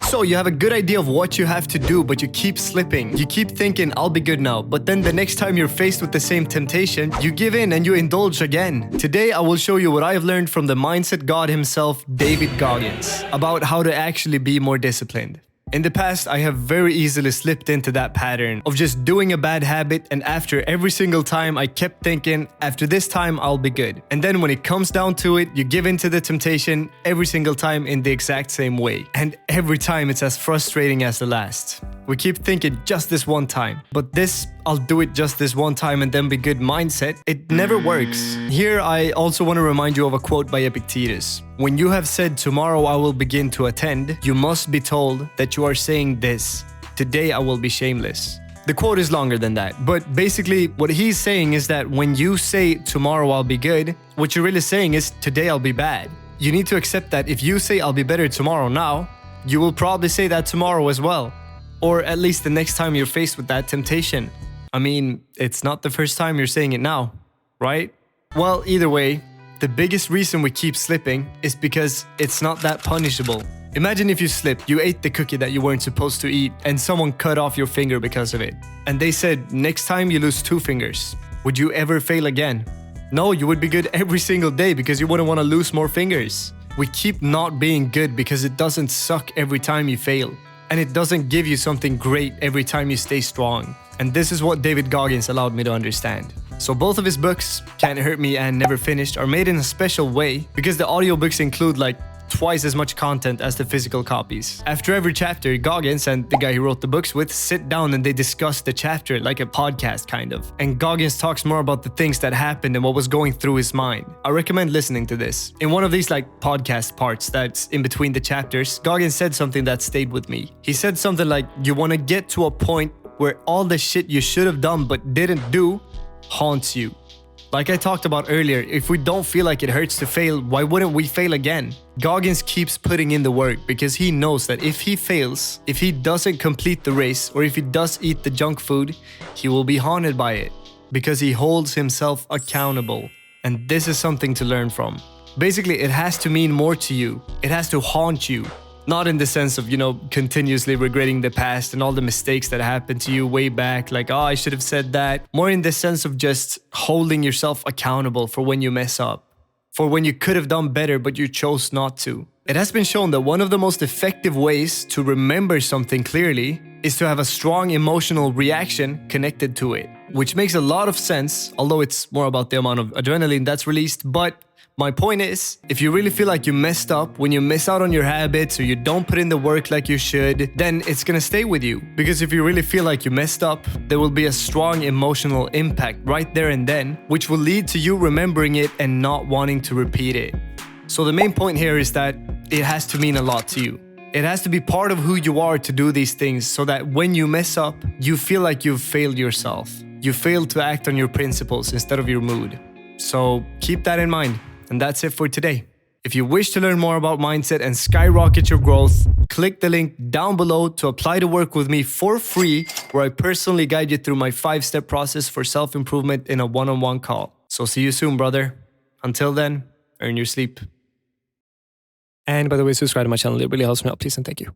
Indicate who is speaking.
Speaker 1: So you have a good idea of what you have to do, but you keep slipping. You keep thinking, I'll be good now. But then the next time you're faced with the same temptation, you give in and you indulge again. Today, I will show you what I have learned from the mindset god himself, David Goggins, about how to actually be more disciplined. In the past, I have very easily slipped into that pattern of just doing a bad habit, and after every single time I kept thinking, after this time I'll be good. And then when it comes down to it, you give in to the temptation every single time in the exact same way. And every time it's as frustrating as the last. We keep thinking just this one time, but this I'll do it just this one time and then be good mindset, it never works. Here I also want to remind you of a quote by Epictetus. When you have said tomorrow I will begin to attend, you must be told that you are saying this, today I will be shameless. The quote is longer than that, but basically what he's saying is that when you say tomorrow I'll be good, what you're really saying is today I'll be bad. You need to accept that if you say I'll be better tomorrow now, you will probably say that tomorrow as well. Or at least the next time you're faced with that temptation. I mean, it's not the first time you're saying it now, right? Well, either way, the biggest reason we keep slipping is because it's not that punishable. Imagine if you slipped, you ate the cookie that you weren't supposed to eat, and someone cut off your finger because of it. And they said, next time you lose 2 fingers. Would you ever fail again? No, you would be good every single day because you wouldn't want to lose more fingers. We keep not being good because it doesn't suck every time you fail. And it doesn't give you something great every time you stay strong. And this is what David Goggins allowed me to understand. So both of his books, Can't Hurt Me and Never Finished, are made in a special way because the audiobooks include like twice as much content as the physical copies. After every chapter, Goggins and the guy he wrote the books with sit down and they discuss the chapter like a podcast kind of. And Goggins talks more about the things that happened and what was going through his mind. I recommend listening to this. In one of these like podcast parts that's in between the chapters, Goggins said something that stayed with me. He said something like, you want to get to a point where all the shit you should have done but didn't do haunts you. Like I talked about earlier, if we don't feel like it hurts to fail, why wouldn't we fail again? Goggins keeps putting in the work because he knows that if he fails, if he doesn't complete the race, or if he does eat the junk food, he will be haunted by it because he holds himself accountable. And this is something to learn from. Basically, it has to mean more to you. It has to haunt you. Not in the sense of, continuously regretting the past and all the mistakes that happened to you way back, like, oh, I should have said that. More in the sense of just holding yourself accountable for when you mess up, for when you could have done better but you chose not to. It has been shown that one of the most effective ways to remember something clearly is to have a strong emotional reaction connected to it, which makes a lot of sense, although it's more about the amount of adrenaline that's released. But my point is, if you really feel like you messed up, when you miss out on your habits or you don't put in the work like you should, then it's gonna stay with you. Because if you really feel like you messed up, there will be a strong emotional impact right there and then, which will lead to you remembering it and not wanting to repeat it. So the main point here is that it has to mean a lot to you. It has to be part of who you are to do these things so that when you mess up, you feel like you've failed yourself. You failed to act on your principles instead of your mood. So keep that in mind. And that's it for today. If you wish to learn more about mindset and skyrocket your growth, click the link down below to apply to work with me for free, where I personally guide you through my 5-step process for self-improvement in a one-on-one call. So see you soon, brother. Until then, earn your sleep. And by the way, subscribe to my channel. It really helps me out. Please and thank you.